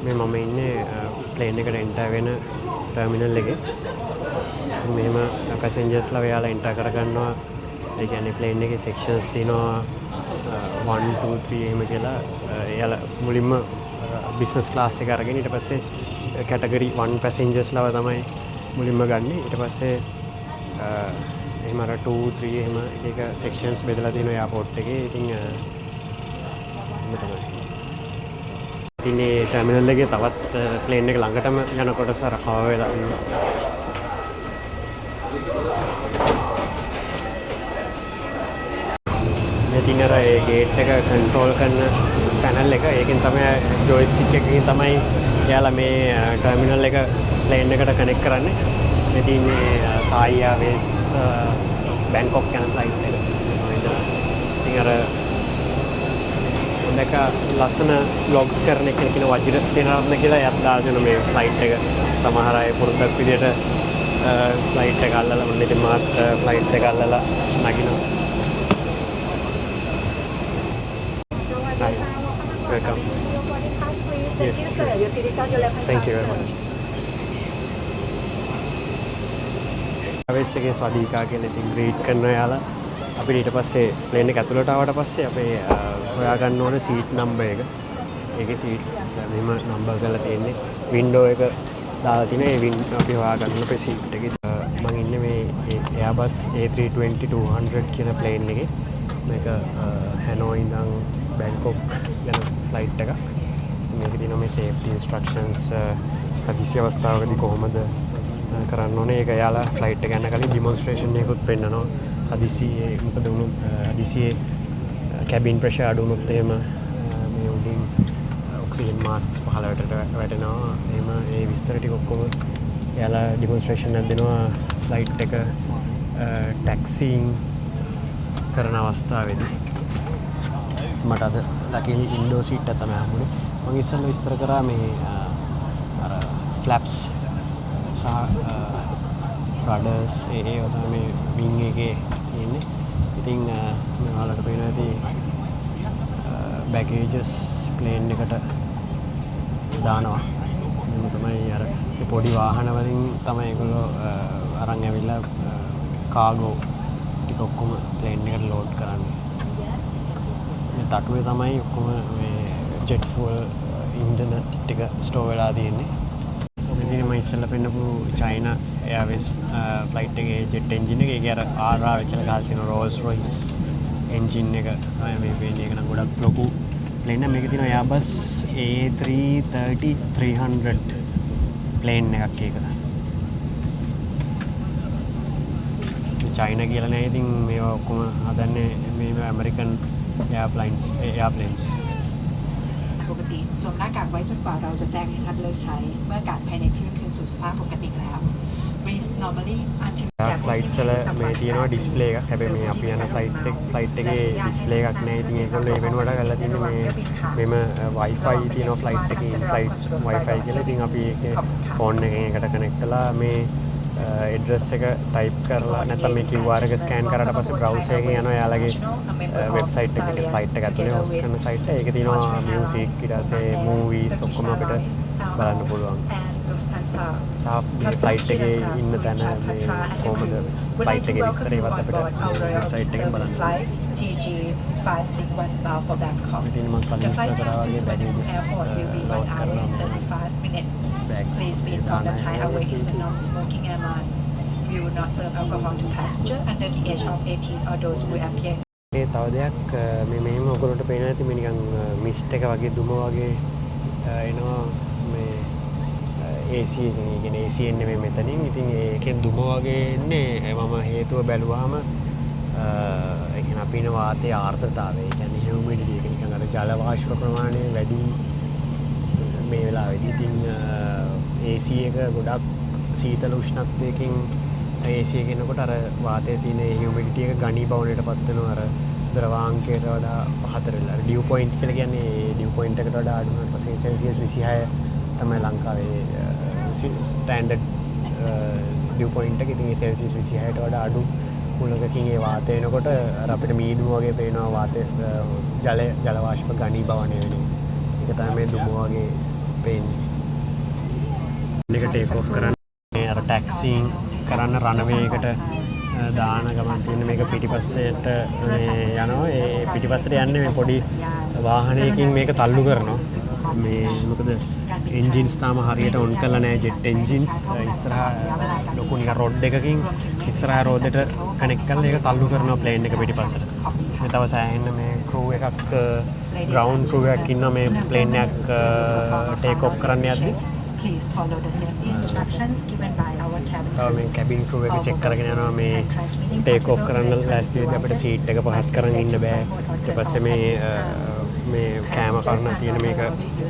මේ මම ඉන්නේ ප්ලේන් එකට එන්ටර් වෙන ටර්මිනල් එකේ. මෙහෙම පැසෙන්ජර්ස්ලා ඔයාලා එන්ටර් කරගන්නවා. ඒ කියන්නේ ප්ලේන් එකේ සෙක්ෂන්ස් තියෙනවා 1 2 3 එහෙම කියලා. එයාලා මුලින්ම බිස්නස් ක්ලාස් එක අරගෙන ඊට පස්සේ කැටගරි 1 පැසෙන්ජර්ස්ලාව තමයි මුලින්ම ගන්න. ඊට පස්සේ එහෙම අර 2 3 එහෙම එක සෙක්ෂන්ස් බෙදලා තියෙනවා එයාපෝට් එකේ. ඉතින් ඉතින් මේ ටර්මිනල් එකේ තවත් ප්ලේන් එක ළඟටම යන කොටස අර කව වෙලා ඉන්නවා. ඉතින් අර ඒ ගේට් එක කන්ට්‍රෝල් කරන පැනල් එක ඒකෙන් තමයි ජොයිස්ටික් එකකින් තමයි එයාලා මේ ටර්මිනල් එක ප්ලේන් එකට කනෙක්ට් කරන්නේ. ඉතින් මේ තායි එයාර්වේස් බැංකොක් යන ෆ්ලයිට් එක. ඉතින් අර දෙක ලස්සන බ්ලොග්ස් කරන එක කියන වජිර සේනාරත්න කියලා එයාත් දාලා දෙන මේ ෆ්ලයිට් එක සමහර අය පුරුද්දක් විදියට ෆ්ලයිට් එක අල්ලලා මොන ඉතින් මාත් ෆ්ලයිට් එක අල්ලලා නගිනවා. Welcome. Yes. Thank you very much. අවශ්‍ය එකේ ස්වාධීකා කියලා ඉතින් ග්‍රීට් කරනවා යාලා. අපිට ඊට පස්සේ ප්ලේන් එක ඇතුළට ආවට පස්සේ අපේ හොයාගන්න ඕනේ සීට් නම්බර් එක. ඒකේ සීට්ස් මෙහෙම නම්බර් කරලා තියෙන්නේ. වින්ඩෝ එක දාලා තියෙනවා. ඒ අපි හොයාගන්න අපේ සීට් එකේ. මම ඉන්නේ මේ Airbus A320-200 කියන ප්ලේන් එකේ. මේක හැනෝයි ඉඳන් බැංකොක් යන ෆ්ලයිට් එකක්. මේකේ තියෙනවා මේ සේෆ්ටි ඉන්ස්ට්‍රක්ෂන්ස් හදිසි අවස්ථාවකදී කොහොමද කරන්න ඕනේ. ඒක එයාලා ෆ්ලයිට් එක යන කලින් ඩිමොන්ස්ට්‍රේෂන් එකකුත් පෙන්නනවා. හදිසියේ මොකද වුණොත් හදිසියේ කැබින් ප්‍රෙෂර් අඩු වුණොත් එහෙම මේ උඩින් ඔක්සිජන් මාස්ක්ස් පහළට වැටෙනවා. එහෙම ඒ විස්තර ටික ඔක්කොම එයාලා ඩිමොන්ස්ට්‍රේෂන් එකක් දෙනවා ෆ්ලයිට් එක ටැක්සිින් කරන අවස්ථාවේදී. මට අද ලකිලි වින්ඩෝ සීට් එක තමයි හම්බුනේ. මම ඉස්සෙල්ලා විස්තර කරා මේ අර ෆ්ලැප්ස් සහ රඩර්ස් ඒ තමයි මේ වින් එකේ තියෙන්නේ. ඉතින් ඔයාලට පේනවා ඇති බැගේජස් ප්ලේන් එකට දානවා. මෙන්න තමයි අර පොඩි වාහන වලින් තමයි ඒගොල්ලෝ අරන් ඇවිල්ලා කාගෝ ටික ඔක්කොම ප්ලේන් එකට ලෝඩ් කරන්නේ. මේ තටුවේ තමයි ඔක්කොම මේ ජෙට් ෆුවල් ඉන්ධන ටික ස්ටෝර් වෙලා තියෙන්නේ. ඉතින් මම ඉස්සෙල්ලා පෙන්නපු චයිනා එයාර්වේස් ෆ්ලයිට් එකේ ජෙට් එන්ජින් එක ඒකේ අර RR කියලා ගහලා තියෙන රෝල්ස් රොයිස් එන්ජින් එක තමයි මේ වෙන්නේ. ඒක නම් ගොඩක් ලොකු ප්ලේන් එක. මේකේ තියෙන Airbus A330-300 ප්ලේන් එකක් ඒක. චයිනා කියලා නෑ. ඉතින් මේවා ඔක්කොම හදන්නේ මේ American airplanes ปกติสวมหน้ากากไว้จนกว่าเราจะแจ้งให้ท่านเลิกใช้เมื่ออากาศภายในเครื่องคืนสู่สภาพปกติแล้ว normally until flights වල මේ තියෙනවා ඩිස්ප්ලේ එකක්. හැබැයි මේ අපි යන ෆ්ලයිට් එකේ ඩිස්ප්ලේ එකක් නැහැ. ඉතින් ඒගොල්ලෝ ඒ වෙනුවට කරලා තියෙන්නේ මෙම Wi-Fi තියෙනවා ෆ්ලයිට් එකේ in-flight Wi-Fi කියලා. ඉතින් අපි ඒකේ ෆෝන් එකෙන් එකට කනෙක්ට් කරලා මේ ඇඩ්‍රස් එක ටයිප් කරලා නැත්නම් මේ QR එක ස්කෑන් කරාට පස්සේ බ්‍රවුසර් එකෙන් යනවා යාලගේ වෙබ්සයිට් එකට. ෆ්ලයිට් එක ඇතුලේ හොස්ට් කරන සයිට් එක. ඒකේ තියෙනවා මියුසික් ඊට පස්සේ මූවීස් ඔක්කොම අපිට බලන්න පුළුවන්. සහ මේ ෆ්ලයිට් එකේ ඉන්න තැන මේ කොහොමද ෆ්ලයිට් එකේ විස්තර ඒවත් අපිට වෙබ්සයිට් එකෙන් බලන්න. ඉතින් මම කලින් ඉස්සර කරා වගේ බැගේජස් ලෝඩ් කරනවා. Please be informed that Thai Airways is a non-smoking airline. We will not serve alcohol to passengers under the age of 18 or those who appear. ඒ තව දෙයක් මේ මෙහෙම ඔයගොල්ලන්ට පේනවා ඇති මේ නිකන් මිස්ට් එක වගේ දුම වගේ එනවා මේ AC එකෙන්. ඒ කියන්නේ AC එන්නේ මේ මෙතනින්. ඉතින් ඒකෙන් දුම වගේ එන්නේ මම හේතුව බැලුවාම ඒ කියන්නේ අපි ඉන වාතයේ ආර්ද්‍රතාවය. ඒ කියන්නේ humidity එක නිකන් අර ජල වාෂ්ප ප්‍රමාණය වැඩි මේ වෙලාවේදී. ඉතින් AC එක ගොඩක් සීතල උෂ්ණත්වයකින් AC එක එනකොට අර වාතයේ තියෙන humidity එක ඝනීභවණයටපත් වෙනවා. අර ද්‍රවාංකයට වඩා පහතට වෙලා. අර ඩියු පොයින්ට් කියලා කියන්නේ ඩියු පොයින්ට් එකට වඩා අඩු වෙනවා. ඊපස්සේ සෙල්සියස් 26 තමයි ලංකාවේ ස්ටෑන්ඩඩ් ඩියු පොයින්ට් එක. ඉතින් සෙල්සියස් 26ට වඩා අඩු කුලකකින් ඒ වාතය එනකොට අර අපිට මීදුම වගේ පේනවා වාතය ජල වාෂ්ප ඝනීභවණය වෙන්නේ. ඒක තමයි මේ දුම වගේ පේන්නේ. එක ටේක් ඔෆ් කරන්නේ අර ටැක්සින් කරන්න රනවේ එකට දාන ගමන් තියෙන මේක පිටිපස්සට යනවා. ඒ පිටිපස්සට යන්නේ මේ පොඩි වාහනයකින් මේක තල්ලු කරනවා. මේ මොකද එන්ජින්ස් තාම හරියට ඔන් කරලා නැහැ. ජෙට් එන්ජින්ස් ඉස්සරහා ලොකු නිකන් රොඩ් එකකින් ඉස්සරහා රෝදෙට කනෙක්ට් කරලා ඒක තල්ලු කරනවා ප්ලේන් එක පිටිපස්සට. මේ තව සෑහෙන මේ ක්‍රූ එකක් ග්‍රවුන්ඩ් ක්‍රූ එකක් ඉන්නවා මේ ප්ලේන් එකක් ටේක් ඔෆ් කරන්න යද්දි. මේ කැබින් ක්‍රූ එක චෙක් කරගෙන යනවා මේ ටේක් ඔෆ් කරන්න ලෑස්ති වෙද්දී අපිට සීට් එක පහත් කරන් ඉන්න බෑ. ඊට පස්සේ මේ කෑම කන්න තියෙන මේක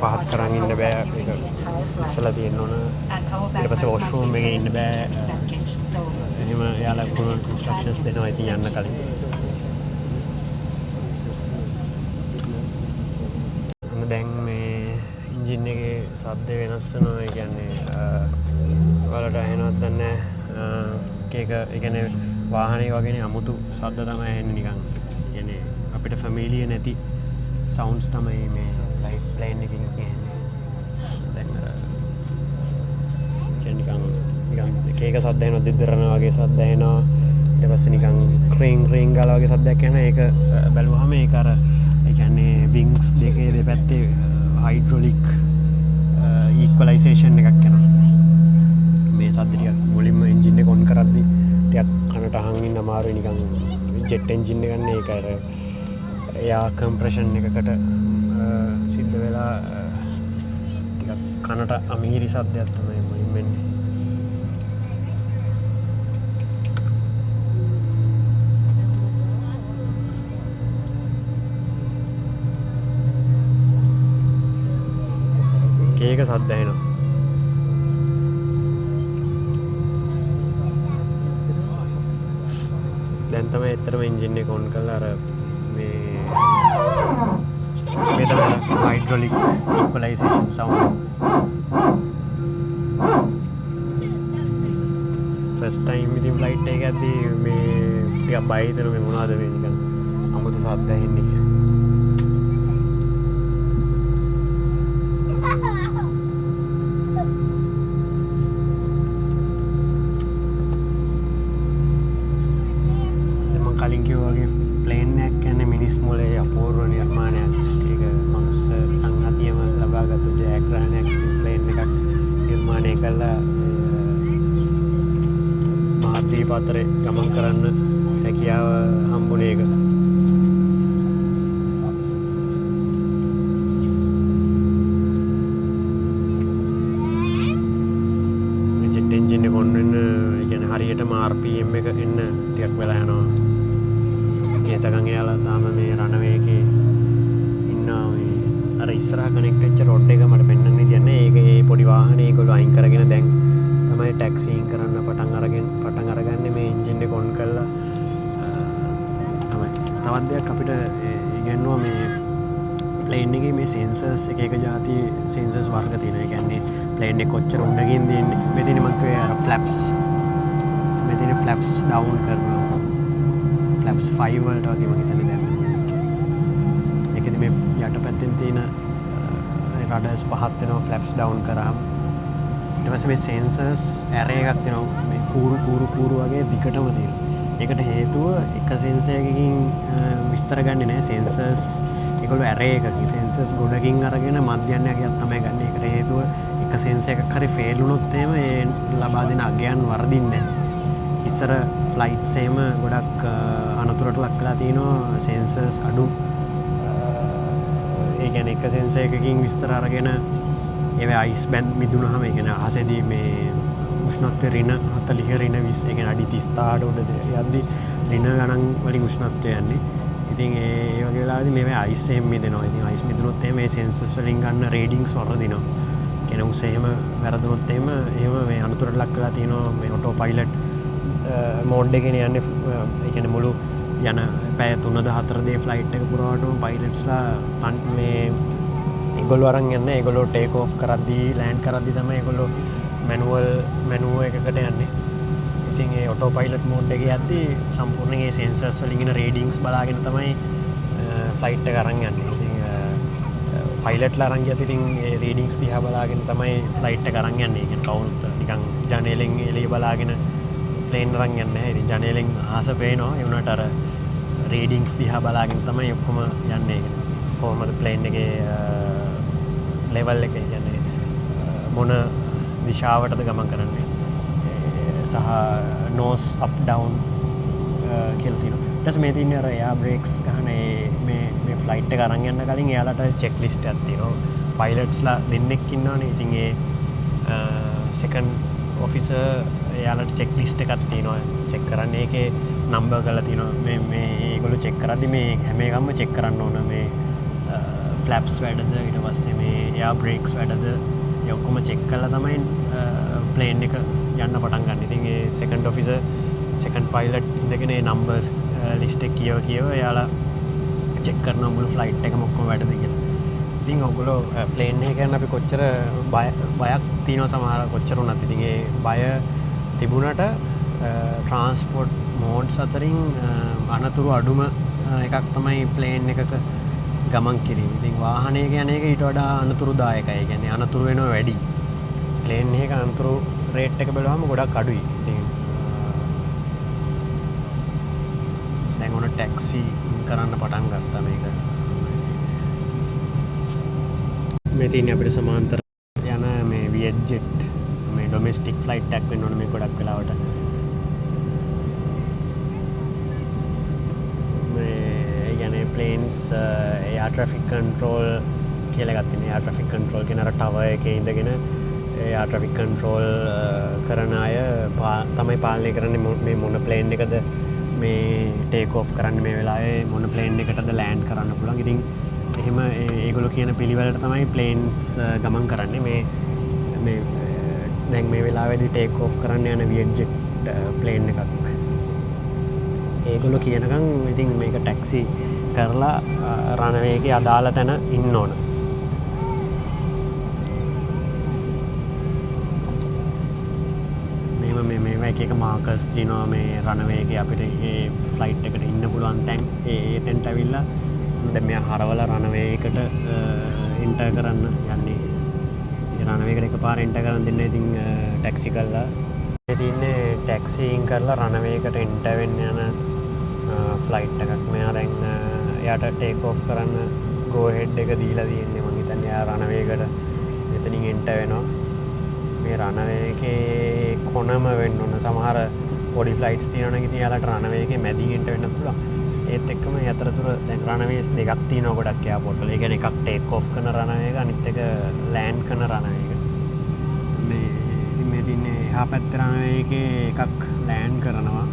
පහත් කරන් ඉන්න බෑ. මේක ඉස්සලා තියෙන්න ඕන. ඊට පස්සේ වොෂ්රූම් එකේ ඉන්න බෑ. එහෙම යාලා කුණු ඉන්ස්ට්‍රක්ෂන්ස් දෙනවා ඉතින් යන්න කලින්. දැන් මේ එන්ජින් එකේ ශබ්ද වෙනස් වෙනවා. ඒ කියන්නේ වලට ඇහෙනවද දන්නේ නැහැ. ඒක ඒ කියන්නේ වාහනේ වගේනේ අමුතු ශබ්ද තමයි ඇහෙන්නේ නිකන්. ඒ කියන්නේ අපිට ෆැමිලිය නැති සවුන්ඩ්ස් තමයි මේ ප්ලේන් එකකින් ඇහෙන්නේ. දැන් අර නිකන් කේක ශබ්ද එනවා, දෙද්දරනවා වගේ ශබ්ද එනවා. ඊට පස්සේ නිකන් ක්‍රින් ක්‍රින් ගාලා වගේ ශබ්දයක් එනවා. ඒක බැලුවහම ඒක අර ඒ කියන්නේ වින්ග්ස් දෙකේ දෙපැත්තේ හයිඩ්‍රොලික් ඉක්වලයිසේෂන් එකක් යනවා. මේ ශබ්ද ටික මුලින්ම එන්ජින් එක ඔන් කරද්දි ටිකක් කනට අහන් ඉන්න අමාරුයි. නිකන් ජෙට් එන්ජින් එක ගන්න ඒක අර එයා කම්ප්‍රෙෂන් එකකට සිද්ධ වෙලා ටිකක් කනට අමිහිරි ශබ්දයක් තමයි මුලින්ම එන්නේ. කේක ශබ්ද එනවා. දැන් තමයි ඇත්තටම එන්ජින් එක ඔන් කරලා අර මේ තමයි හයිඩ්‍රොලික් ඉක්වලයිසේෂන් සවුන්ඩ්. ෆස්ට් ටයිම් ඉතින් ෆ්ලයිට් එක යද්දී මේ ටිකක් බය හිතෙනවා මේ මොනවද මේ නිකන් අමුතු ශබ්ද ඇහෙන්නේ කියලා. කලින් කිව්වා වගේ ප්ලේන් එකක් කියන්නේ මිනිස් මොලේ අපූර්ව නිර්මාණයක්. ඒක මනුස්ස සංහතියම ලබාගත්තු ජයග්‍රහණයක්. ප්ලේන් එකක් නිර්මාණය කළා මහද්වීප අතරේ ගමන් කරන්න හැකියාව හම්බුනේ ඒක. මේ ජෙට් එන්ජින් එක ඔන් වෙන්න කියන්නේ හරියටම RPM එක එන්න ටිකක් වෙලා යනවා. ඒතකන් එයාලා තාම මේ රනවේ එකේ ඉන්නවා. මේ අර ඉස්සරහා කනෙක්ට් වෙච්ච රොඩ් එක මට පෙන්වන්න විදියක් නැහැ. ඒක ඒ පොඩි වාහනේ ඒගොල්ලෝ අයින් කරගෙන දැන් තමයි ටැක්සින් කරන්න පටන් අරගන්නේ. මේ එන්ජින් එක ඔන් කරලා තමයි. තවත් දෙයක් අපිට ඉගෙනුවා මේ ප්ලේන් එකේ මේ සෙන්සර්ස් එක જાති සෙන්සර්ස් වර්ග තියෙනවා. ඒ කියන්නේ ප්ලේන් එක කොච්චර උඩකින් දින්නේ. මෙතන මම කිව්වේ අර ෆ්ලැප්ස්. මෙතන ෆ්ලැප්ස් ඩවුන් කරනවා. ෆ්ලැප්ස් 5 වලට වගේ මම හිතන්නේ දැන්. ඒකෙදි මේ යටපැත්තෙන් තියෙන රඩර්ස් පහත් වෙනවා ෆ්ලැප්ස් ඩවුන් කරාම. ඊට පස්සේ මේ සෙන්සර්ස් ඇරේ එකක් තියෙනවා. මේ කූරු වගේ දිගටම තියෙනවා. ඒකට හේතුව එක සෙන්සර් එකකින් විස්තර ගන්නේ නැහැ. සෙන්සර්ස් ඒගොල්ලෝ ඇරේ එකකින් සෙන්සර්ස් ගොඩකින් අරගෙන මධ්‍යයන්යක් තමයි ගන්න. ඒකට හේතුව එක සෙන්සර් එකක් හරි ෆේල් වුණොත් එහෙම ඒ ලබා දෙන අගයන් වර්ධින්නේ නැහැ. ඉස්සර ෆ්ලයිට්ස් එහෙම ගොඩක් අනතුරට ලක් වෙලා තිනවා සෙන්සර්ස් අඩු. ඒ කියන්නේ එක සෙන්සර් එකකින් විස්තර අරගෙන ඒවා අයිස් බැඳ මිදුනහම ඒ කියන්නේ අහසේදී මේ උෂ්ණත්වය ඍණ 40 ඍණ 20 ඒ කියන්නේ අඩි 38 උඩ යද්දි ඍණ ගණන් වලින් උෂ්ණත්වය යන්නේ. ඉතින් ඒ වගේ වෙලාවදී මේවා අයිස් එහෙම මිදෙනවා. ඉතින් අයිස් මිදුනොත් එහෙම මේ සෙන්සර්ස් වලින් ගන්න රීඩින්ග්ස් වර්ධිනවා. කියන්නේ උස එහෙම වැරදුනොත් එහෙම මේ අනතුරට ලක් වෙලා තිනවා මේ ඔටෝ පයිලට් මෝඩ් එකේ යන්නේ. ඒ කියන්නේ මුළු යන පැය 3-4 දේ ෆ්ලයිට් එක පුරාවටම පයිලට්ස්ලා මේ ඒගොල්ලෝ අරන් යන්නේ. ඒගොල්ලෝ ටේක් ඔෆ් කරද්දී ලෑන්ඩ් කරද්දී තමයි ඒගොල්ලෝ මැනුවල් එකකට යන්නේ. ඉතින් ඒ ඔටෝ පයිලට් මෝඩ් එකේ යද්දී සම්පූර්ණයෙන් ඒ සෙන්සර්ස් වලින් එන රීඩින්ග්ස් බලාගෙන තමයි ෆ්ලයිට් එක අරන් යන්නේ. ඉතින් පයිලට්ලා අරන් ගියත් ඉතින් ඒ රීඩින්ග්ස් දිහා බලාගෙන තමයි ෆ්ලයිට් එක අරන් යන්නේ. ඒ කියන්නේ කවුරුත් නිකන් ජනේලෙන් එළිය බලාගෙන ප්ලේන් අරන් යන්නේ නැහැ. ඉතින් ජනේලෙන් ආස පේනවා. ඒ වුණාට අර රීඩින්ග්ස් දිහා බලාගෙන තමයි ඔක්කොම යන්නේ. කොහොමද ප්ලේන් එකේ ලෙවල් එක කියන්නේ මොන දිශාවටද ගමන් කරන්නේ සහ නෝස් අප් ඩවුන් කියලා තියෙනවා. ඊට පස්සේ මේ තියෙන්නේ අර එයා බ්‍රේක්ස් ගන්න මේ ෆ්ලයිට් එක අරන් යන්න කලින් එයාලට චෙක් ලිස්ට් එකක් තියෙනවා. පයිලට්ස්ලා දෙන්නෙක් ඉන්නවනේ. ඉතින් ඒ සෙකන්ඩ් ඔෆිසර් එයාලට චෙක් ලිස්ට් එකක් තියෙනවා. චෙක් කරන්නේ ඒකේ නම්බර් කරලා තියෙනවා. මේ ඒගොල්ලෝ චෙක් කරද්දි මේ හැම එකක්ම චෙක් කරන්න ඕන. මේ ෆ්ලැප්ස් වැඩද ඊට පස්සේ මේ එයා බ්‍රේක්ස් වැඩද ඒ ඔක්කොම චෙක් කරලා තමයි ප්ලේන් එක යන්න පටන් ගන්න. ඉතින් ඒ සෙකන්ඩ් ඔෆිසර් සෙකන්ඩ් පයිලට් ඉඳගෙන ඒ නම්බර්ස් ලිස්ට් එක කියව එයාලා චෙක් කරනවා මුළු ෆ්ලයිට් එකම ඔක්කොම වැඩද කියලා. ඉතින් ඔයගොල්ලෝ ප්ලේන් එක ගැන අපි කොච්චර බයක් තියෙනවා සමහර කොච්චර වුණත් ඉතින් ඒ බය තිබුණට ට්‍රාන්ස්පෝර්ට් මෝඩ්ස් අතරින් අනතුරු අඩුම එකක් තමයි ප්ලේන් එකක ගමන් කිරීම. ඉතින් වාහනයක යන එක ඊට වඩා අනතුරුදායකයි. ඒ කියන්නේ අනතුරු වෙනවා වැඩි. ප්ලේන් එකක අනතුරු රේට් එක බලුවම ගොඩක් අඩුයි. ඉතින් දැන් ඔන්න ටැක්සි කරන්න පටන් ගත්තා මේක. මේ තියෙන්නේ අපිට සමාන්තර යන මේ වියට්ජෙට් මේ ඩොමෙස්ටික් ෆ්ලයිට් එකක් වෙන්න ඕන මේ ගොඩක් වෙලාවට. ප්ලේන්ස් එයා ට්‍රැෆික් කන්ට්‍රෝල් කියලා එකක් තියෙනවා. එයා ට්‍රැෆික් කන්ට්‍රෝල් කියන අර ටවර් එකේ ඉඳගෙන එයා ට්‍රැෆික් කන්ට්‍රෝල් කරන අය තමයි පාලනය කරන්නේ මේ මොන ප්ලේන් එකද මේ ටේක් ඔෆ් කරන්න මේ වෙලාවේ මොන ප්ලේන් එකටද ලෑන්ඩ් කරන්න පුළුවන්. ඉතින් එහෙම ඒගොල්ලෝ කියන පිළිවෙලට තමයි ප්ලේන්ස් ගමන් කරන්නේ. මේ දැන් මේ වෙලාවේදී ටේක් ඔෆ් කරන්න යන වියට්ජෙට් ප්ලේන් එකක්. ඒගොල්ලෝ කියනකම් ඉතින් මේක ටැක්සි කරලා රනවේ එකේ අදාළ තැන ඉන්න ඕන. මේවා එක මාකර්ස් තියෙනවා මේ රනවේ එකේ අපිට ඒ ෆ්ලයිට් එකට ඉන්න පුළුවන් තැන් ඒ තැනට ඇවිල්ලා දැන් මෙයා හරවලා රනවේ එකට එන්ටර් කරන්න යන්නේ. ඒ රනවේ එකට එකපාර එන්ටර් කරන් දෙන්න ඉතින් ටැක්සි කරලා මේ තියන්නේ ටැක්සිින් කරලා රනවේ එකට එන්ටර් වෙන්න යන ෆ්ලයිට් එකක්. මෙයා දැන් එයාට ටේක් ඔෆ් කරන්න ගෝ හෙඩ් එක දීලා තියෙන්නේ. මං හිතන්නේ එයා රනවේ එකට මෙතනින් එන්ටර් වෙනවා. මේ රනවේ එකේ කොනම වෙන්න ඕන. සමහර පොඩි ෆ්ලයිට්ස් තියෙනවා නම් ඉතින් එයාලට රනවේ එකේ මැදින් එන්ටර් වෙන්න පුළුවන්. ඒත් එක්කම මේ අතරතුර දැන් රනවේස් දෙකක් තියෙනවා ගොඩක් එයාපෝට් වල. ඒ කියන්නේ එකක් ටේක් ඔෆ් කරන රනවේ එක අනිත් එක ලෑන්ඩ් කරන රනවේ එක. මේ ඉතින් මේ තියන්නේ එහා පැත්තේ රනවේ එකේ එකක් ලෑන්ඩ් කරනවා.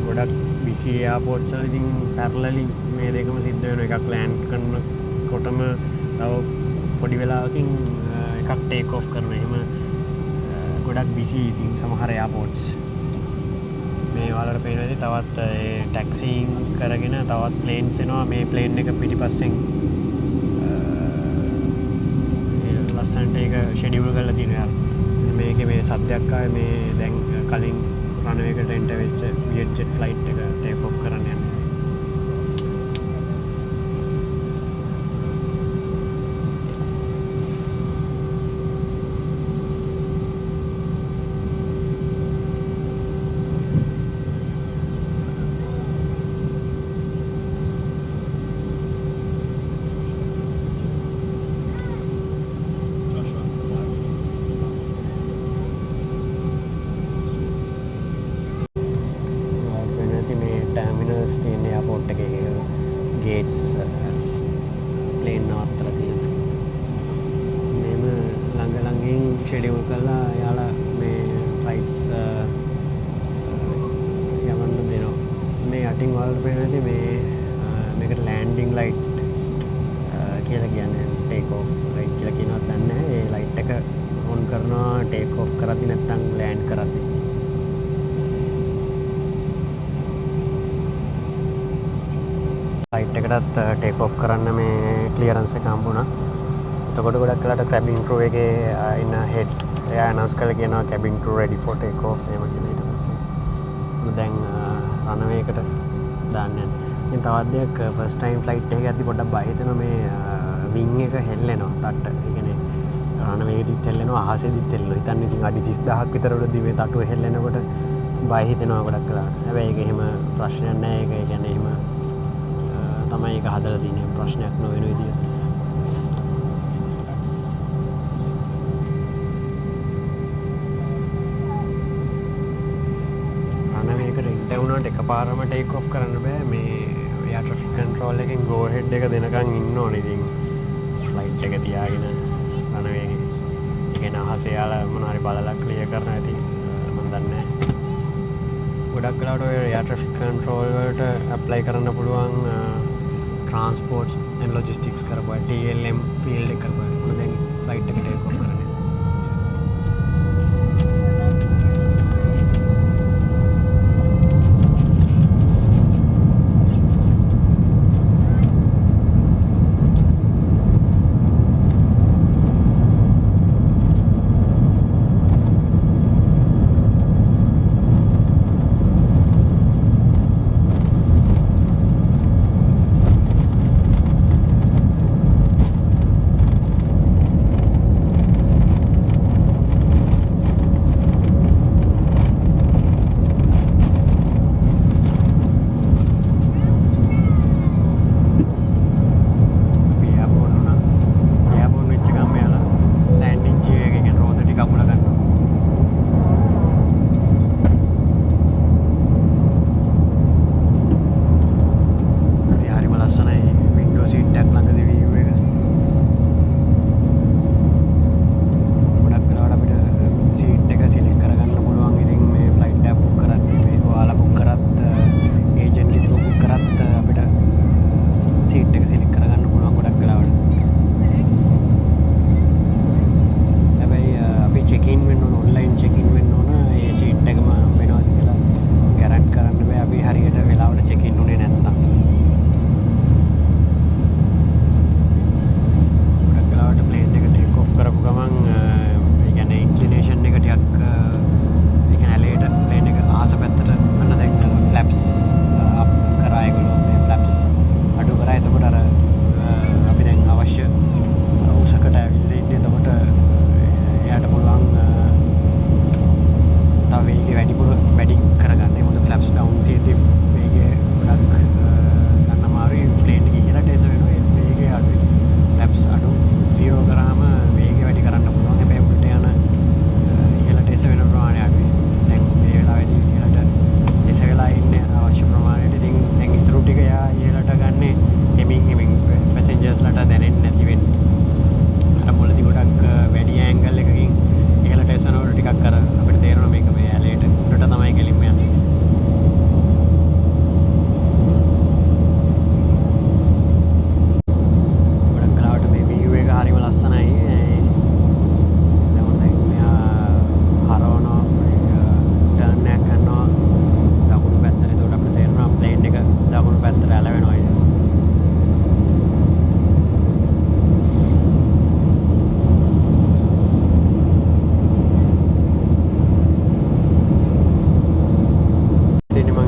ගොඩක් බිසි එයාපෝට්ස් වල ඉතින් පැරලලි මේ දෙකම සිද්ධ වෙනවා. එකක් ලෑන්ඩ් කරනකොටම තව පොඩි වෙලාවකින් එකක් ටේක් ඔෆ් කරන. එහෙම ගොඩක් බිසි ඉතින් සමහර එයාපෝට්ස්. මේ වලට පේනවා ඉතින් තවත් ඒ ටැක්සිින් කරගෙන තවත් ප්ලේන්ස් එනවා. මේ ප්ලේන් එක පිටිපස්සෙන් ලස්සනට ඒක ෂෙඩියුල් කරලා තියෙනවා. මේකේ මේ සද්දයක් ආවේ මේ දැන් කලින් රනවේ එකට එන්ටර් වෙච්ච වියට්ජෙට් ෆ්ලයිට් එක ටේක් ඔෆ් කරන්න යනවා. ටර්මිනල්ස් තියෙන එයාපෝට් එකේ ගේට්ස් ප්ලේන් නවත්තලා තියෙනවා. මේම ළඟින් ෂෙඩියුල් කරලා එයාලා මේ ෆ්ලයිට්ස් යවන්න දෙනවා. මේ යටින් වලට පේනවා මේකට ලෑන්ඩින් ලයිට් කියලා කියන්නේ ටේක් ඔෆ් ලයිට් කියලා කියනවත් දන්නේ නැහැ. ඒ ලයිට් එක ඔන් කරනවා ටේක් ඔෆ් කරද්දි නැත්නම් ලෑන්ඩ් කරද්දි. ෆ්ලයිට් එකටත් ටේක් ඔෆ් කරන්න මේ ක්ලියරන්ස් එක හම්බුණා. එතකොට ගොඩක් වෙලාට කැබින් ක්‍රූ එකේ ඉන්න හෙඩ් එයා අනවුන්ස් කරලා කියනවා cabin crew ready for take off එහෙම කියලා. ඊට පස්සේ දැන් රනවේකට දාන්න ඉතින් තවත් දෙයක් ෆස්ට් ටයිම් ෆ්ලයිට් එක යද්දි පොඩ්ඩක් බය හිතෙනවා මේ වින් එක හෙල්ලෙනවා තට්ට. ඒ කියන්නේ රනවේකෙදිත් හෙල්ලෙනවා අහසෙදිත් හෙල්ලෙනවා. හිතන්න ඉතින් අඩි 30000ක් විතර උඩ දිවේ තටුව හෙල්ලෙනකොට බය හිතෙනවා ගොඩක් වෙලාවට. හැබැයි ඒක එහෙම ප්‍රශ්නයක් නෑ. ඒක ඒ කියන්නේ එහෙම තමයි ඒක හදලා තියෙන්නේ. ප්‍රශ්නයක් නොවන විදියට. රනවේකට එන්ටර් වුණාට එකපාරම ටේක් ඔෆ් කරන්න බෑ. මේ එයා ට්‍රැෆික් කන්ට්‍රෝල් එකෙන් ගෝ හෙඩ් එක දෙනකන් ඉන්න ඕනේ. ඉතින් ෆ්ලයිට් එක තියාගෙන රනවේගේ. ඒ කියන්නේ අහසේ යාලා මොනවා හරි බලලා ක්ලියර් කරනවා ඇති. මම දන්නේ නැහැ. ගොඩක් වෙලාවට ඔය එයා ට්‍රැෆික් කන්ට්‍රෝල් වලට ඇප්ලයි කරන්න පුළුවන් ට්‍රාන්ස්පෝර්ට්ස් ඇන්ඩ් ලොජිස්ටික්ස් කරපුවා TLM ෆීල්ඩ් එක කරපුවා. මොකද දැන් ෆ්ලයිට් එක ටේක් ඔෆ් කරන්නේ.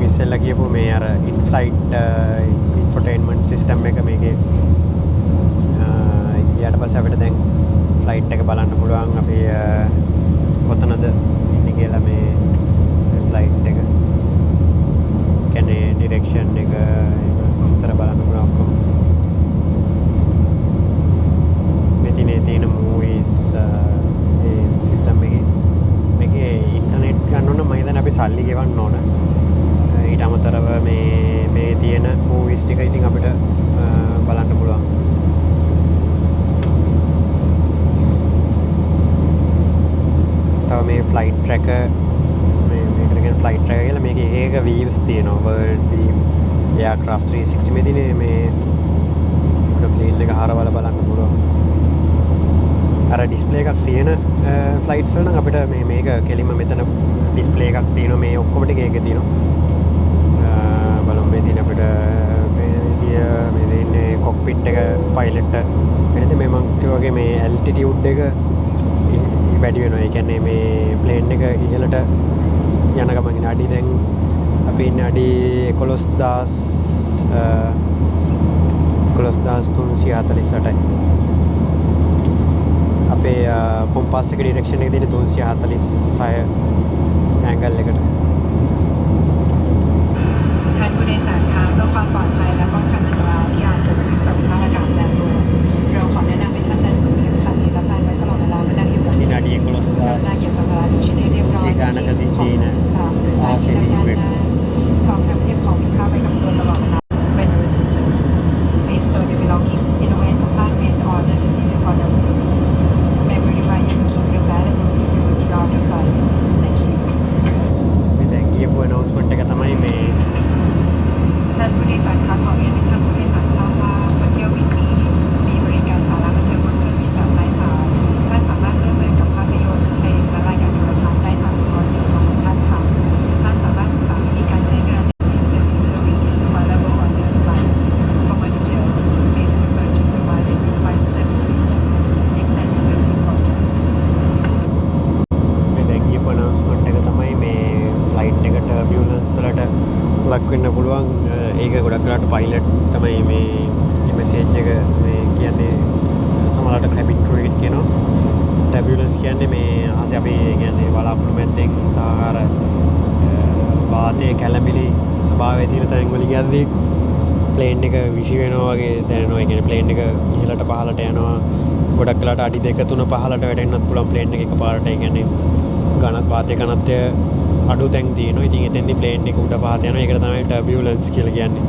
ඉස්සෙල්ලා කියපු මේ අර ඉන් ෆ්ලයිට් ඉන්ෆෝටේන්මන්ට් සිස්ටම් එක මේකේ ඊට පස්සේ අපිට දැන් ෆ්ලයිට් එක බලන්න පුළුවන් අපි කොතනද ඉන්නේ කියලා මේ ෆ්ලයිට් එක කියන්නේ ඩිරෙක්ෂන් එක විස්තර බලන්න පුළුවන් ඔක්කොම මෙතනේ තියෙන මූවීස් ඒ සිස්ටම් මේකේ ඉන්ටර්නෙට් ගන්න ඕන මම හිතන්නේ අපි සල්ලි ගෙවන්න ඕන ඊට අමතරව මේ තියෙන මූවීස් ටික ඉතින් අපිට බලන්න පුළුවන්. තව මේ ෆ්ලයිට් ට්‍රැකර් මේකට කියන ෆ්ලයිට් ට්‍රැකර් කියලා මේකේ එක එක වීව්ස් තියෙනවා. වර්ල්ඩ් වීව්, එයාක්‍රාෆ්ට් 360 මේ තියෙන්නේ මේ ප්ලේන් එක හරවලා බලන්න පුළුවන්. අර ඩිස්ප්ලේ එකක් තියෙන ෆ්ලයිට්ස් වල නම් අපිට මේක කෙලින්ම මෙතන ඩිස්ප්ලේ එකක් තියෙනවා මේ ඔක්කොම ටික ඒකේ තියෙනවා. මේ තියෙන අපිට මේ තියෙන්නේ කොක්පිට් එක පයිලට් වෙනද මේ මං කිව්වාගේ මේ ඇල්ටිටියුඩ් එක වැඩි වෙනවා. ඒ කියන්නේ මේ ප්ලේන් එක ඉහළට යන ගමන් අඩි දැන් අපි ඉන්නේ අඩි 11,348යි. අපේ කොම්පාස් එකේ ඩිරෙක්ෂන් එක තියෙන්නේ 346 ඇන්ගල් එකට. ท่านผู้โดยสารคะเพื่อความปลอดภัยและป้องกันอันตรายที่อาจเกิดขึ้นจากสภาพอากาศแปรปรวนเราขอแนะนำให้ท่านนั่งบนเข็มขัดนิรภัยไว้ตลอดเวลาเมื่อนั่งอยู่กับ ඉතින් අඩි หน้าเก็บสัมภาระทุกชนิดเรียบร้อย 11,000 ගානකදී තියෙන RCV එක. พร้อมกับเรียกของมีค่าไปกับตัวตลอดเวลา When you return please store your belongings in a way compartment or designated for them. May we remind you to keep your valuables with you throughout the flight. Thank you. මේ දැන් කියපු announcement එක තමයි මේ ท่านผู้โดยสารคะขอเรียนให้ท่านผู้โดยสารทราบว่าบนเที่ยวบินนี้มีบริการสาระบันเทิงบนเครื่องบินแบบไร้สายท่านสามารถร่วมมือกับภาพยนตร์เพลงและรายการโทรทัศน์ได้ทางอุปกรณ์สื่อของท่านค่ะท่านสามารถศึกษาวิธีการใช้งาน This service is available on this flight. For more details, please refer to provided in flight services if any is important. මේ දැන් කියපු announcement එක තමයි මේ ෆ්ලයිට් එක ටර්බියුලන්ස් වලට ලක් වෙන්න පුළුවන්. ඒක ගොඩක් වෙලාවට පයිලට් තමයි මේ මෙසේජ් එක මේ කියන්නේ සමහරවිට කැබින් ක්‍රූ එකෙත් කියනවා. ටර්බියුලන්ස් කියන්නේ මේ ආසේ අපි කියන්නේ බලාපොරොත්තු මැද්දෙන් සාහාර වාතයේ කැළඹිලි ස්වභාවය තියෙන තැන් වල ගියද්දී ප්ලේන් එක විසි වෙනවා වගේ දැනෙනවා. ඒ කියන්නේ ප්ලේන් එක ඉහළට පහළට යනවා. ගොඩක් වෙලාවට අඩි 2 3 පහළට වැටෙන්නත් පුළුවන් ප්ලේන් එක එකපාරට. ඒ කියන්නේ ඝනත් වාතයේ ඝනත්වය අඩු තැන් තියෙනවා. ඉතින් එතෙන්දී ප්ලේන් එක උඩ පහත යනවා. ඒකට තමයි ටර්බියුලන්ස් කියලා කියන්නේ.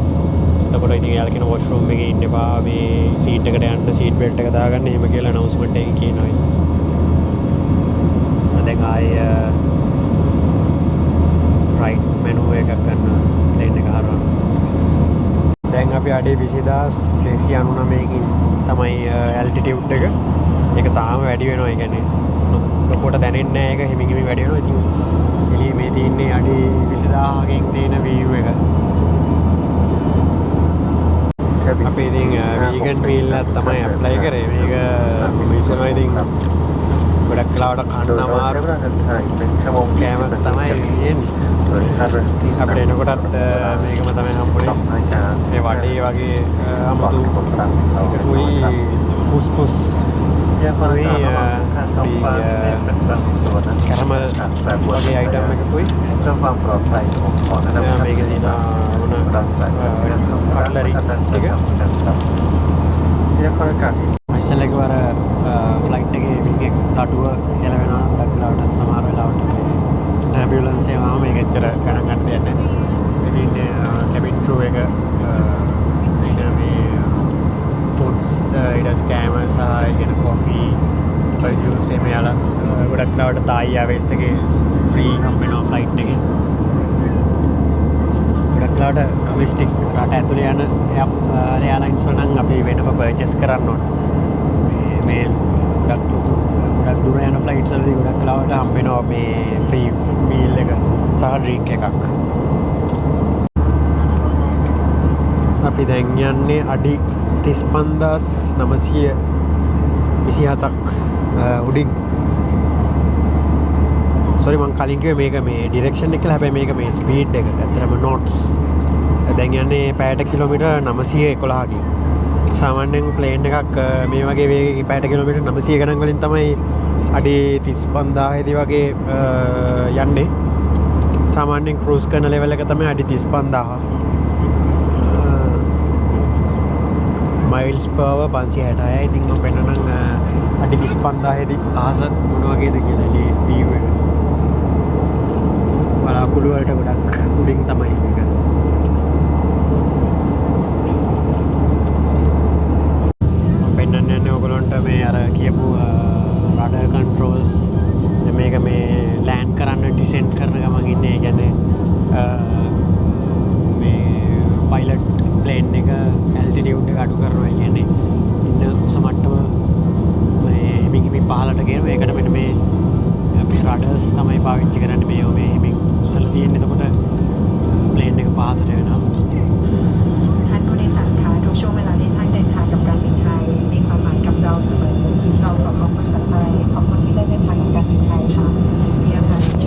එතකොට ඉතින් එයාලා කියන වොෂ්රූම් එකේ ඉන්න එපා. මේ සීට් එකට යන්න සීට් බෙල්ට් එක දාගන්න එහෙම කියලා announcement එකේ කියනවා. ඉතින් දැන් ආයේ රයිට් මෙනු එකක් ගන්න ප්ලේන් එක හරවන්න. දැන් අපි අඩි 20,299කින් තමයි ඇල්ටිටියුඩ් එක. ඒක තාම වැඩි වෙනවා. ඒ කියන්නේ ලොකුවට දැනෙන්නේ නැහැ. ඒක හිමින් හිමින් වැඩි වෙනවා. ඉතින් එළියේ මේ තියෙන්නේ අඩි 20,000කින් තියෙන view එක. අපි ඉතින් වීගන් මීල් එකක් තමයි ඇප්ලයි කරේ. මේක මම හිතනවා ඉතින් ගොඩක් වෙලාවට කන්න අමාරු කෑම තමයි එන්නේ. අපිට එනකොටත් මේකම තමයි හම්බුනේ. මේ වටේ වගේ අමුතු කුයි කුස්කුස් කුයි කැරමල් වගේ අයිටම් එකකුයි. เพื่อความปลอดภัยผมขอแนะนำให้ මේක තියෙන คตකට්ලරි ลีටික. พยากรณ์อากาศ ඉස්සෙල්ලා එකවර ෆ්ලයිට් එකේ විං එක තටුව ගැලවෙනවා. ගොඩක් වෙලාවට සමහර වෙලාවට මේ ඇම්බියුලන්ස් එකම මේක එච්චර ගණන් ගන්න දෙයක් නැහැ. ඉතින් කැබින් ක්‍රූ එක ඉතින් මේ ෆුඩ්ස් ඊට කෑම සහ ඉගෙන කොෆි ජූස් එහෙම යාලා ගොඩක් වෙලාවට තායි ආවේස් එකේ ෆ්‍රී හම්බ වෙනවා ෆ්ලයිට් එකේ. ගොඩක් වෙලාවට ඩොමෙස්ටික් රට ඇතුලේ යන එයාලයින්ස් වල නම් අපි වෙනම පර්චේස් කරන්න ඕනේ. මේ ගොඩක් දුර යන ෆ්ලයිට්ස් වලදී ගොඩක් වෙලාවට හම්බ වෙනවා මේ ෆ්‍රී මීල් එක සහ ඩ්‍රින්ක් එකක්. අපි දැන් යන්නේ අඩි 35,927ක් උඩින්. සෝරි මං කලින් කිව්වේ මේක මේ ඩිරෙක්ෂන් එක කියලා. හැබැයි මේක මේ ස්පීඩ් එක. ඇත්තටම නෝට්ස්. දැන් යන්නේ පැයට කිලෝමීටර් 911කින්. සාමාන්‍යයෙන් ප්ලේන් එකක් මේ වගේ වේගයකින් පැයට කිලෝමීටර් 900 ගණන් වලින් තමයි අඩි 35,000 දී වගේ යන්නේ. සාමාන්‍යයෙන් ක්‍රූස් කරන ලෙවල් එක තමයි අඩි 35,000. මයිල්ස් පර් 566. ඉතින් මම පෙන්නනම් අඩි 35,000 දී අහස මොන වගේද කියලා view එක. බලාකුළු වලට ගොඩක් උඩින් තමයි මේක. මම පෙන්නන්න යන්නේ ඔයගොල්ලන්ට මේ අර කියපු රඩර් කන්ට්‍රෝල්ස්. මේක මේ ලෑන්ඩ් කරන්න ඩිසෙන්ට් කරන ගමන් ඉන්නේ. ඒ කියන්නේ මේ පයිලට් ප්ලේන් එක ඇල්ටිටියුඩ් එක අඩු කරනවා. ඒ කියන්නේ ඉන්න උස මට්ටම මේ හිමින් හිමින් පහළට ගෙනවා. ඒකට මෙන්න මේ අපේ රඩර්ස් තමයි පාවිච්චි කරන්නේ. මේ හිමින් උස්සලා තියෙන්නේ. එතකොට ප්ලේන් එක පහළට වෙනවා. ท่านผู้โดยสารคะทุกช่วงเวลาที่ท่านเดินทางกับการบินไทยมีความหมายกับเราเสมอเราขอขอบคุณจากใจขอบคุณที่ได้เดินทางกับการบินไทยค่ะ We acknowledge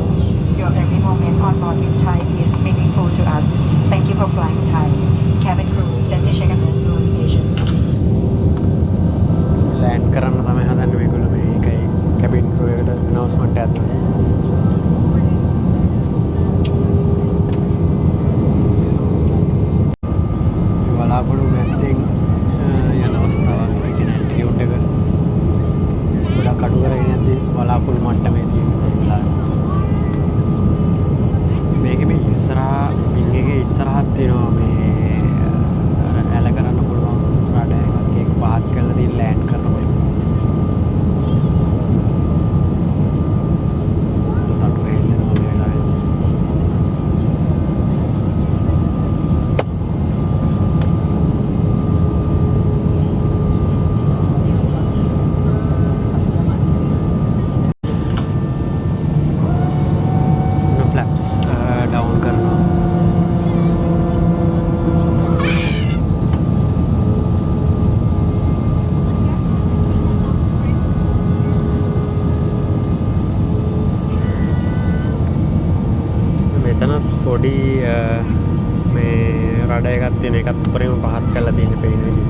your every moment on board with Thai is meaningful to Thai. Cabin crew set to check at the door station. Land කරන්න තමයි හදන්නේ මේගොල්ලෝ මේකයි කැබින් ක්‍රූ එකට අනවුස්මන්ට් එකක් දුන්නේ. බලාපොරොත්තු මැද්දෙන් යන අවස්ථාවක්. ඒ කියන්නේ ඇල්ටිටියුඩ් එක ගොඩක් අඩු කරගෙන යද්දී බලාපොරොත්තු මට්ටමේ තියෙනවා. මේකේ මේ ඉස්සරහා වින් එකේ ඉස්සරහත් තියෙනවා මේ ඇල කරන්න පුළුවන් රඩ එකක්. ඒක පහත් කරලා තියෙන ලෑන්ඩ් කරනකොට. තටු වෙන්නවා මේ වෙලාවේ. ෆ්ලැප්ස් ඩවුන් කරනවා. මෙතනත් පොඩි මේ රඩ එකක් තියෙන එකත් උඩරින්ම පහත් කරලා තියෙන පේන විදිහ.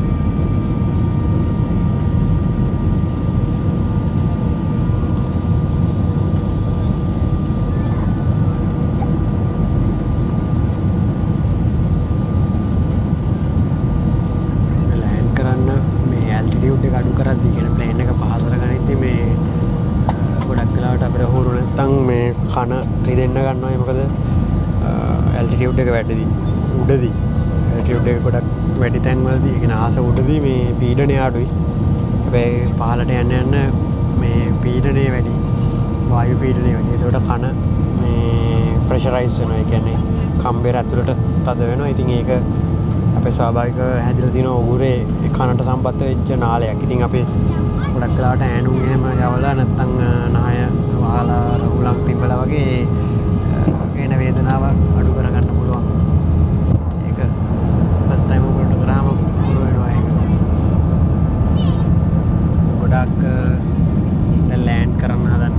ලෑන්ඩ් කරන්න මේ ඇල්ටිටියුඩ් එක අඩු කරද්දී කියන ප්ලේන් එක පහතට ගනිද්දී මේ ගොඩක් වෙලාවට අපිට හුරු නැත්තම් මේ කන රිදෙන්න ගන්නවා. මොකද ඇල්ටිටියුඩ් එක වැඩිදී උඩදී ඇල්ටිටියුඩ් එක ගොඩක් වැඩි තැන්වලදී ඒ කියන්නේ ආස උඩදී මේ පීඩනය අඩුයි. හැබැයි පහළට යන්න යන්න මේ පීඩනය වැඩි, වායු පීඩනය වැඩි. ඒකට කන මේ ප්‍රෙෂරයිස් වෙනවා. ඒ කියන්නේ කම්බර ඇතුළට තද වෙනවා. ඉතින් ඒක අපේ ස්වාභාවික හැදිලා තියෙන උගුරේ කනට සම්බන්ධ වෙච්ච නාලයක්. ඉතින් අපි ගොඩක් වෙලාවට ඈනුම් එහෙම යවලා නැත්තම් නහය වහලා රහුලම් පිඹලා වගේ එන වේදනාව අඩු කරගන්න පුළුවන්. ඒක ෆස්ට් ටයිම් ඔයගොල්ලෝ කරාම පුළුවන් වෙනවා ඒක. ගොඩක් දැන් ලෑන්ඩ් කරන්න හදන්නේ.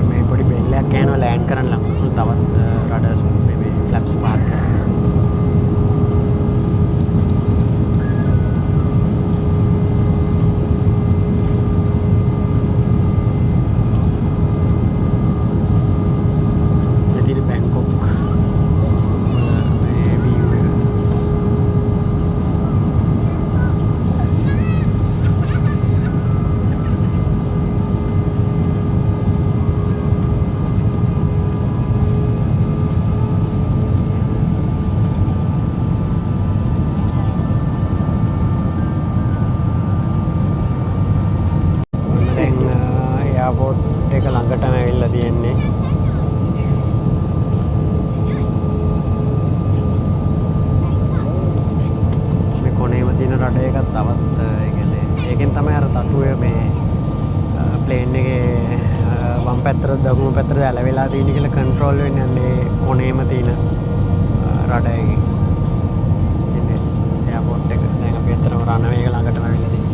මේ පොඩි බෙල්ලයක් ගහනවා ලෑන්ඩ් කරන්න ලම්. තවත් රඩර්ස් මේ ෆ්ලැප්ස් පහත් කරනවා. එයාපෝට් එක ළඟටම ඇවිල්ලා තියෙන්නේ. මේ කොනේම තියෙන රඩ එකක් තවත් ඒ කියන්නේ ඒකෙන් තමයි අර තටුවේ මේ ප්ලේන් එකේ වම් පැත්තට දකුණු පැත්තට ඇලවිලා තියෙන කියලා කන්ට්‍රෝල් වෙන්නේ යන්නේ කොනේම තියෙන රඩ එකකින්. ඉතින් එයාපෝට් එක දැන් අපි අතරම රන්වේ එක ළඟටම ඇවිල්ලා තියෙනවා.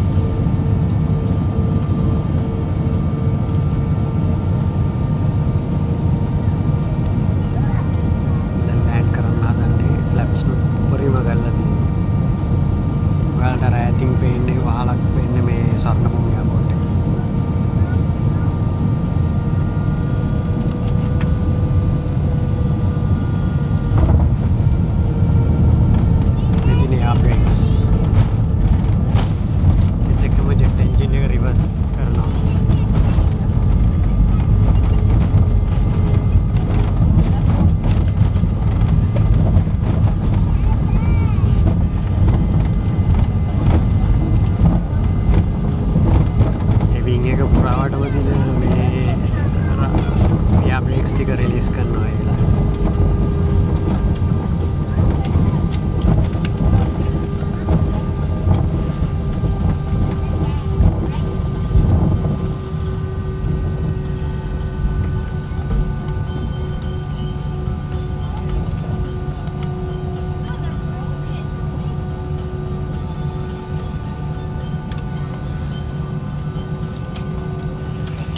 රෑටිං පේන්නේ වහලක් වෙන්නේ මේ සරණභූමිය එයාපෝට් එක. මෙතන එයා බ්‍රේක්ස්. ඒකම ජෙට් එන්ජින් එක රිවර්ස් කරනවා. පුරාවටම තියෙන මේ එයා බ්‍රේක්ස් ටික රිලීස් කරනවා ඒ වෙලාවේ.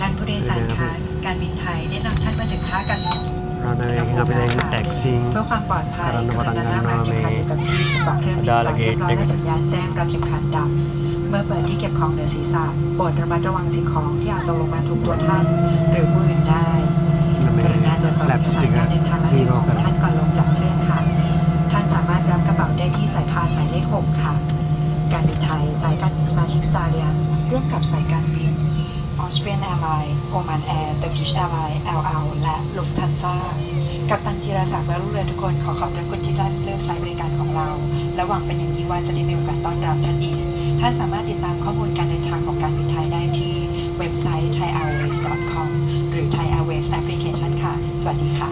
ท่านผู้โดยสารคะการบินไทยได้นำท่านมาถึง මේකෙන් අපි දැන් ටැක්සියෙන් เพื่อความปลอดภัย කරන්න กรุ පටන් ณานั่ง ගන්නවා รัดเข็มขัดอยู่กับที่จนกว่าเครื่องบิน අදාළ จะเรียบร้อย gate และ එකට. สัญญาณแจ้งรัดเข็มขัดดับ เมื่อเปิดที่เก็บของเหนือศีรษะโปรดระมัดระวังสิ่งของที่อาจตกลงมาถูกตัวท่านหรือผู้อื่นได้กรุณาตรวจสอบเอกสารการเดินทางและสิ่งของของท่านก่อนลงจากเครื่องค่ะ ท่านสามารถรับกระเป๋าได้ที่สายพานหมายเลข 6 ค่ะ การบินไทยสายการบินสมาชิก Star Alliance ร่วมกับสายการบิน Austrian Airlines Oman Air Turkish Airlines El Al และ Lufthansa กัปตันจิรศักดิ์และลูกเรือทุกคนขอขอบคุณที่ได้เลือกใช้บริการของเราและหวังเป็นอย่างยิ่งว่าจะได้มีโอกาสต้อนรับท่านอีกท่านสามารถติดตามข้อมูลการเดินทางของการบินไทยได้ที่เว็บไซต์ thaiairways.com หรือ Thai Airways Application ค่ะ สวัสดีค่ะ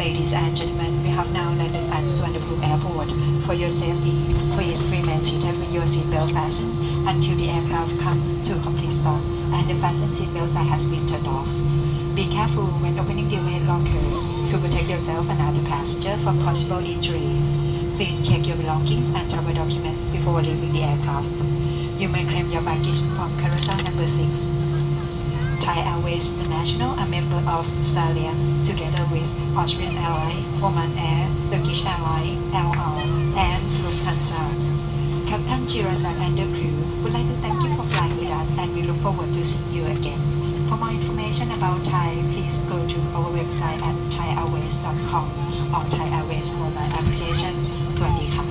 Ladies and gentlemen, we have now landed at Suvarnabhumi Airport. For your safety, please remain seated with your seatbelt fastened until the aircraft comes to a complete stop and the fasten seatbelt sign has been turned off. Be careful when opening the main locker to protect yourself and other passengers from possible injury. Please check your belongings and travel documents before leaving the aircraft. You may claim your baggage from carousel number 6. Thai Airways International, a member of Star Alliance, together with Austrian Airlines, Oman Air, Turkish Airlines, El Al, and Lufthansa. Captain Chirasak and the crew would like to thank you for flying with us, and we look forward to seeing you again. For more information about Thai, please go to our website at thaiairways.com or Thai Airways mobile application. สวัสดีค่ะ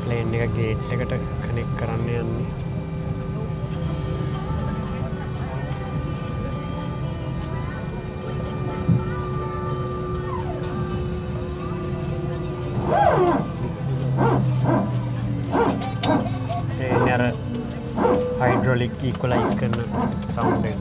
plane එක gate එකට connect කරන්න යන්නේ. ඒ අර hydraulic ඉක්වලයිස් කරන sound එක.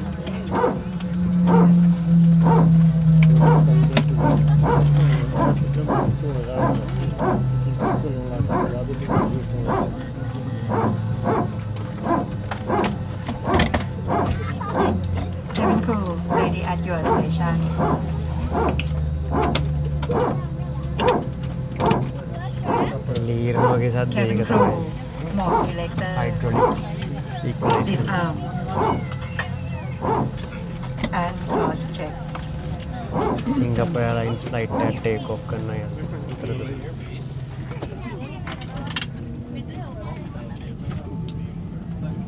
Cabin crew, ready at your station. ලීරන වගේ සද්ද Cabin ඒක crew, තමයි. mode selector. හයිඩ්‍රොලික්ස් ඉක්වලයිස් කරන. Disarm. And cross check. Singapore airlines flight එක ටේක් ඔෆ් කරන අය අතරතුර.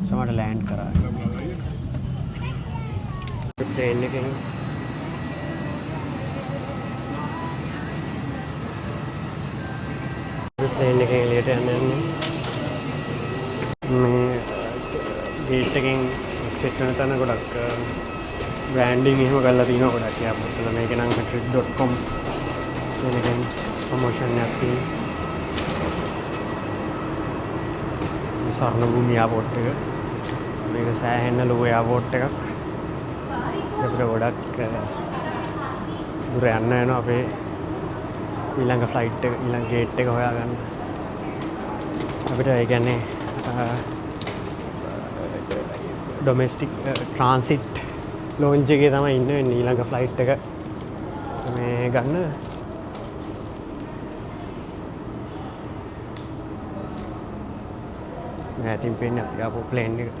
සමහරට ලෑන්ඩ් කරා. ප්ලේන් එකෙන් ප්ලේන් එකෙන් එළියට යන්නේ මේ ගේට් එකෙන් එක්සිට් වෙන තැන ගොඩක් බ්‍රෑන්ඩින් එහෙම කරලා තියෙනවා ගොඩක්. යා පුතල මේක නම් trip.com කියන එකෙන් ප්‍රොමෝෂන් එකක් තියෙනවා. ස්වර්ණභූමි එයාපෝට් එක. මේක සෑහෙන ලොකු එයාපෝට් එකක්. අපිට ගොඩක් දුර යන්න වෙනවා අපේ ඊළඟ ෆ්ලයිට් එක ඊළඟ ගේට් එක හොයාගන්න. අපිට ඒ කියන්නේ ඩොමෙස්ටික් ට්‍රාන්සිට් ලෝන්ච් එකේ තමයි ඉන්න වෙන්නේ ඊළඟ ෆ්ලයිට් එක මේ ගන්න. මම ඇතින් පේන්නේ අපි ආපු ප්ලේන් එක.